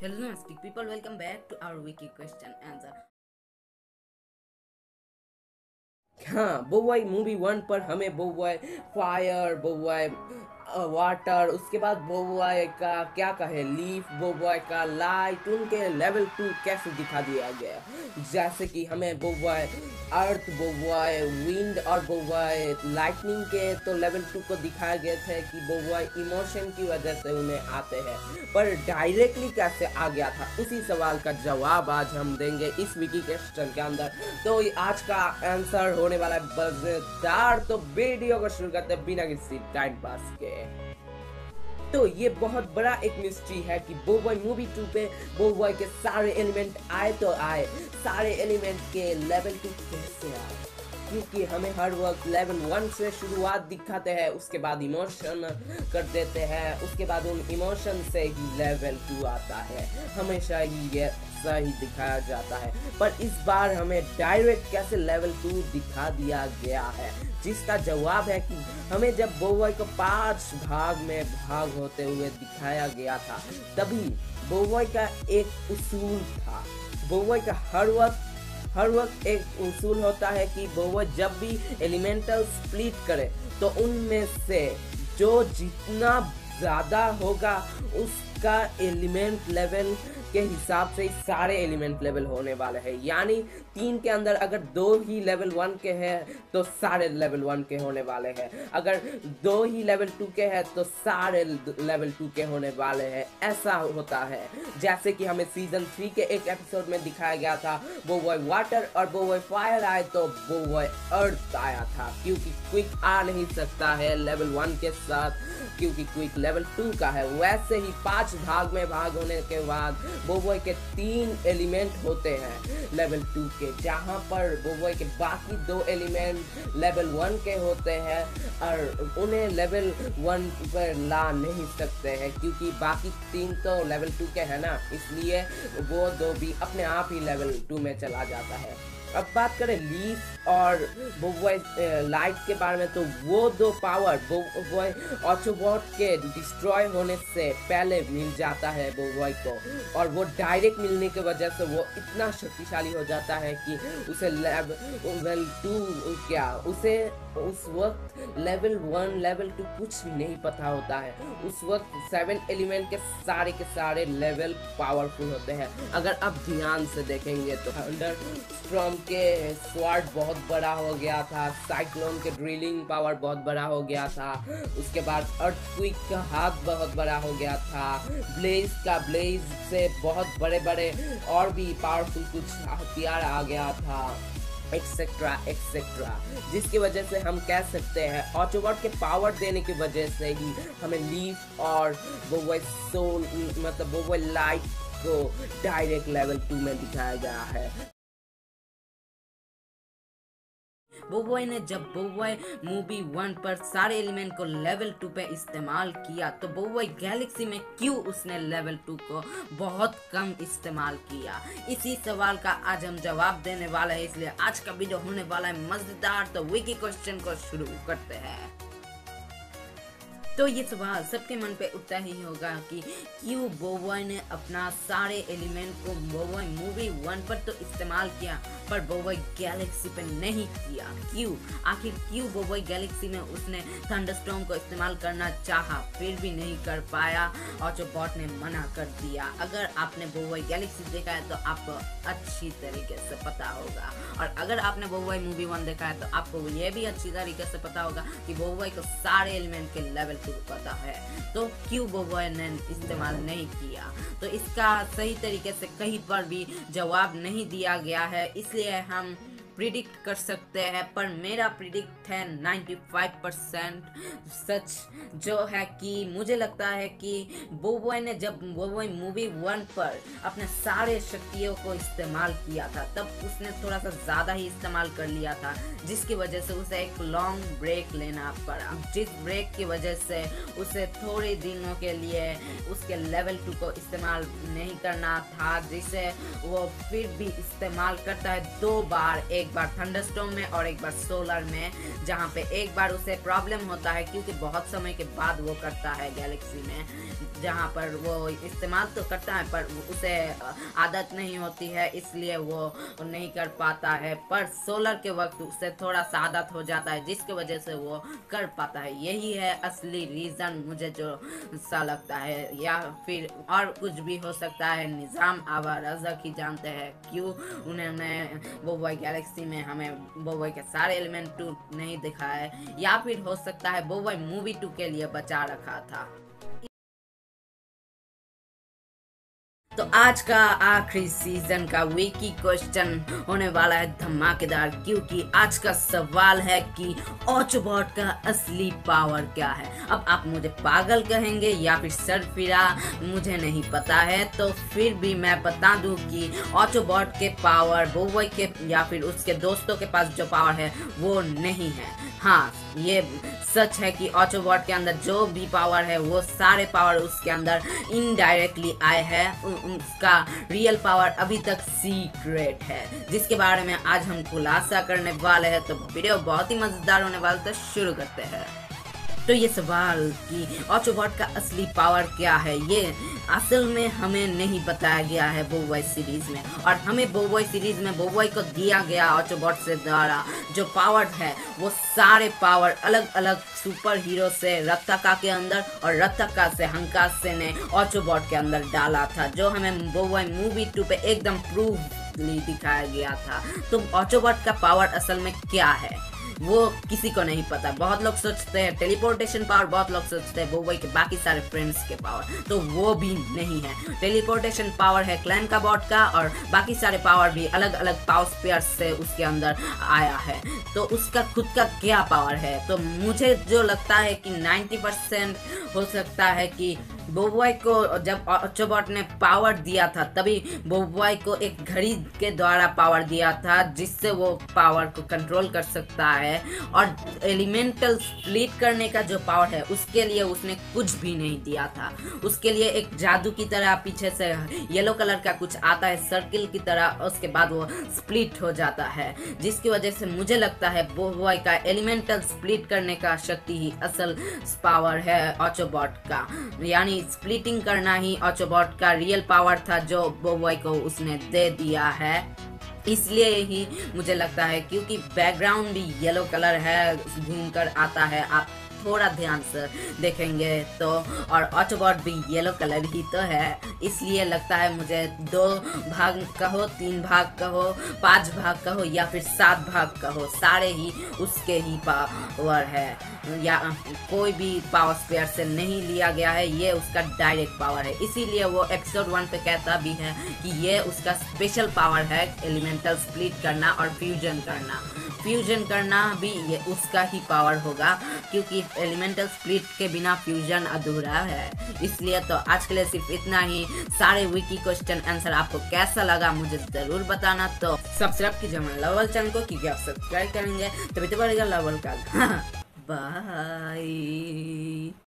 Hello, Nastic people. Welcome back to our wiki question answer. हाँ बोवाई movie 1 पर हमें बोवाई फायर बोवाई वाटर, उसके बाद बोवाई का क्या कहे लीफ, बोवाई का लाइट, उनके लेवल 2 कैसे दिखा दिया गया। जैसे कि हमें बोवाई अर्थ, बोवाई विंड और बोवाई लाइटनिंग के तो लेवल 2 को दिखाया गया था कि बोवाई इमोशन की वजह से उन्हें आते हैं, पर डायरेक्टली कैसे आ गया था, उसी सवाल का जवाब आज हम देंगे इस विकी क्वेश्चन के अंदर। तो आज का आंसर होने वाला है मजेदार। तो वीडियो को शुरू करते हैं बिना किसी टाइम पास के। तो ये बहुत बड़ा एक मिस्ट्री है कि बोबॉय मूवी 2 पे बोबॉय के सारे एलिमेंट आए तो आए, सारे एलिमेंट के लेवल 2 कैसे आए, क्योंकि हमें हर वक्त लेवल 1 से शुरुआत दिखाते हैं, उसके बाद इमोशन कर देते हैं, उसके बाद उन इमोशन से ही लेवल 2 आता है। हमेशा ही ये सही दिखाया जाता है, पर इस बार हमें डायरेक्ट कैसे लेवल 2 दिखा दिया गया है, जिसका जवाब है कि हमें जब बोबॉय को 5 भाग में भाग होते हुए दिखाया गया था, तभी बोबॉय का एक उसूल था। बोबॉय का हर वक्त एक उसूल होता है कि बोबॉय जब भी एलिमेंटल स्प्लिट करे तो उनमें से जो जितना ज्यादा होगा उसका एलिमेंट लेवल के हिसाब से सारे एलिमेंट लेवल होने वाले हैं। यानी 3 के अंदर अगर 2 ही लेवल 1 के हैं तो सारे लेवल 1 के होने वाले हैं, अगर 2 ही लेवल 2 के हैं तो सारे लेवल 2 के होने वाले हैं। ऐसा होता है जैसे कि हमें सीजन 3 के एक एपिसोड में दिखाया गया था, बोबॉय वाटर और बोबॉय फायर आए तो बोबॉय अर्थ आया था, क्योंकि क्विक आ नहीं सकता है लेवल 1 के साथ, क्योंकि क्विक लेवल 2 का है। वैसे ही 5 भाग में भाग होने के बाद बोबॉय के 3 एलिमेंट होते हैं लेवल 2 के, जहां पर बोबॉय के बाकी 2 एलिमेंट लेवल 1 के होते हैं और उन्हें लेवल 1 पर ला नहीं सकते हैं, क्योंकि बाकी 3 तो लेवल 2 के हैं ना, इसलिए वो 2 भी अपने आप ही लेवल 2 में चला जाता है। अब बात करें लीफ और बोबॉय लाइट के बारे में, तो वो 2 पावर बोबॉय ऑटोबॉट के डिस्ट्रॉय होने से पहले मिल जाता है बोबॉय को, और वो डायरेक्ट मिलने की वजह से वो इतना शक्तिशाली हो जाता है कि उसे लेवल 2 क्या उसे उस वक्त लेवल 1 लेवल 2 कुछ भी नहीं पता होता है। उस वक्त 7 एलिमेंट के सारे लेवल पावरफुल होते हैं। अगर आप ध्यान से देखेंगे तो थंडर स्टॉर्म के स्वॉर्ड बहुत बड़ा हो गया था, साइक्लोन के ड्रिलिंग पावर बहुत बड़ा हो गया था, उसके बाद अर्थक्वेक का हाथ बहुत बड़ा हो गया था, ब्लेज से बहुत बड़े बड़े और भी पावरफुल कुछ हथियार आ गया था, एक्सेट्रा एक्सेट्रा, जिसकी वजह से हम कह सकते हैं ऑटोबॉट के पावर देने की वजह से ही हमें लीफ और बोबॉय सोल मतलब बोबॉय लाइट को डायरेक्ट लेवल 2 में दिखाया गया है। बोबॉय ने जब बोबॉय मूवी 1 पर सारे एलिमेंट को लेवल 2 पे इस्तेमाल किया, तो बोबॉय गैलेक्सी में क्यों उसने लेवल 2 को बहुत कम इस्तेमाल किया? इसी सवाल का आज हम जवाब देने वाले हैं, इसलिए आज का वीडियो होने वाला है मजेदार। तो विकी क्वेश्चन को शुरू करते हैं। तो ये सवाल सबके मन पे उठता ही होगा कि क्यों बोबॉय ने अपना सारे एलिमेंट को बोबॉय मूवी 1 पर तो इस्तेमाल किया, पर बोबॉय गैलेक्सी पे नहीं किया? क्यों? आखिर क्यों बोबॉय गैलेक्सी में उसने थंडरस्टॉर्म को इस्तेमाल करना चाहा, फिर भी नहीं कर पाया, ऑटोबॉट ने मना कर दिया? अगर आपने बोबॉय गैलेक्सी देखा है तो आपको अच्छी तरीके से पता होगा, और अगर आपने बोबॉय मूवी 1 देखा है तो आपको ये भी अच्छी तरीके से पता होगा कि बोबॉय को सारे एलिमेंट के लेवल पता है, तो क्यों बोबॉय ने इस्तेमाल नहीं किया? तो इसका सही तरीके से कहीं पर भी जवाब नहीं दिया गया है, इसलिए हम प्रिडिक्ट कर सकते हैं, पर मेरा प्रिडिक्ट है 95% सच, जो है कि मुझे लगता है कि बोबॉय ने जब बोबॉय मूवी 1 पर अपने सारे शक्तियों को इस्तेमाल किया था, तब उसने थोड़ा सा ज़्यादा ही इस्तेमाल कर लिया था, जिसकी वजह से उसे एक लॉन्ग ब्रेक लेना पड़ा, जिस ब्रेक की वजह से उसे थोड़े दिनों के लिए उसके लेवल 2 को इस्तेमाल नहीं करना था, जिसे वो फिर भी इस्तेमाल करता है 2 बार एक एक बार थंडरस्टॉर्म में और एक बार सोलर में, जहाँ पे एक बार उसे प्रॉब्लम होता है क्योंकि बहुत समय के बाद वो करता है गैलेक्सी में, जहाँ पर वो इस्तेमाल तो करता है पर उसे आदत नहीं होती है इसलिए वो नहीं कर पाता है, पर सोलर के वक्त उसे थोड़ा सा आदत हो जाता है जिसकी वजह से वो कर पाता है। यही है असली रीज़न मुझे जो सा लगता है, या फिर और कुछ भी हो सकता है। निज़ाम आवा रज़क ही जानते हैं क्यों उन्होंने बोबॉय गैलेक्सी में हमें बोबॉय के सारे एलिमेंट 2 नहीं दिखाए, या फिर हो सकता है बोबॉय मूवी 2 के लिए बचा रखा था। तो आज का आखिरी सीजन का वीकी क्वेश्चन होने वाला है धमाकेदार, क्योंकि आज का सवाल है कि ऑटोबॉट का असली पावर क्या है। अब आप मुझे पागल कहेंगे या फिर सरफिरा, मुझे नहीं पता है, तो फिर भी मैं बता दूं कि ऑटोबॉट के पावर बोबॉय के या फिर उसके दोस्तों के पास जो पावर है वो नहीं है। हाँ, ये सच है कि ऑटोबॉट के अंदर जो भी पावर है वो सारे पावर उसके अंदर इनडायरेक्टली आए हैं, उसका रियल पावर अभी तक सीक्रेट है, जिसके बारे में आज हम खुलासा करने वाले हैं। तो वीडियो बहुत ही मजेदार होने वाला, तो शुरू करते हैं। तो ये सवाल कि ऑटोबॉट का असली पावर क्या है, ये असल में हमें नहीं बताया गया है बोबॉय सीरीज में, और हमें बोबॉय सीरीज में बोबॉय को दिया गया ऑटोबॉट से द्वारा जो पावर है वो सारे पावर अलग अलग सुपर हीरो से रत्ताका के अंदर और रत्ताका से हंकासे ने ऑटोबॉट के अंदर डाला था, जो हमें बोबॉय मूवी 2 पे एकदम प्रूफली दिखाया गया था। तो ऑटोबॉट का पावर असल में क्या है वो किसी को नहीं पता। बहुत लोग सोचते हैं टेलीपोर्टेशन पावर, बहुत लोग सोचते हैं बोबॉय के बाकी सारे फ्रेंड्स के पावर, तो वो भी नहीं है। टेलीपोर्टेशन पावर है क्लैन का बॉट का, और बाकी सारे पावर भी अलग अलग पावर स्पेयर से उसके अंदर आया है। तो उसका खुद का क्या पावर है, तो मुझे जो लगता है कि 90% हो सकता है कि बोबॉय को जब ऑटोबॉट ने पावर दिया था तभी बोबॉय को एक घड़ी के द्वारा पावर दिया था, जिससे वो पावर को कंट्रोल कर सकता है, और एलिमेंटल स्प्लिट करने का जो पावर है उसके लिए उसने कुछ भी नहीं दिया था। उसके लिए एक जादू की तरह पीछे से येलो कलर का कुछ आता है सर्किल की तरह, उसके बाद वो स्प्लिट हो जाता है, जिसकी वजह से मुझे लगता है बोबॉय का एलिमेंटल स्प्लिट करने का शक्ति ही असल पावर है ऑटोबॉट का, यानी स्प्लिटिंग करना ही ऑटोबॉट का रियल पावर था जो बोबॉय को उसने दे दिया है। इसलिए ही मुझे लगता है, क्योंकि बैकग्राउंड भी येलो कलर है, घूमकर आता है, आप थोड़ा ध्यान से देखेंगे तो, और ऑटोबॉट भी येलो कलर ही तो है, इसलिए लगता है मुझे 2 भाग कहो, 3 भाग कहो, 5 भाग कहो या फिर 7 भाग कहो, सारे ही उसके ही पावर है, या कोई भी पावर स्पेयर से नहीं लिया गया है, ये उसका डायरेक्ट पावर है। इसीलिए वो एपिसोड 1 पे कहता भी है कि ये उसका स्पेशल पावर है, एलिमेंटल स्प्लिट करना और फ्यूजन करना। फ्यूजन करना भी ये उसका ही पावर होगा, क्योंकि एलिमेंटल स्प्लिट के बिना फ्यूजन अधूरा है। इसलिए तो आज के लिए सिर्फ इतना ही। सारे विकी क्वेश्चन आंसर आपको कैसा लगा मुझे जरूर बताना। तो सब्सक्राइब कीजिए हमारे लवल चैनल को, क्योंकि आप सब्सक्राइब करेंगे तभी तो बढ़ेगा लवल का। बाय।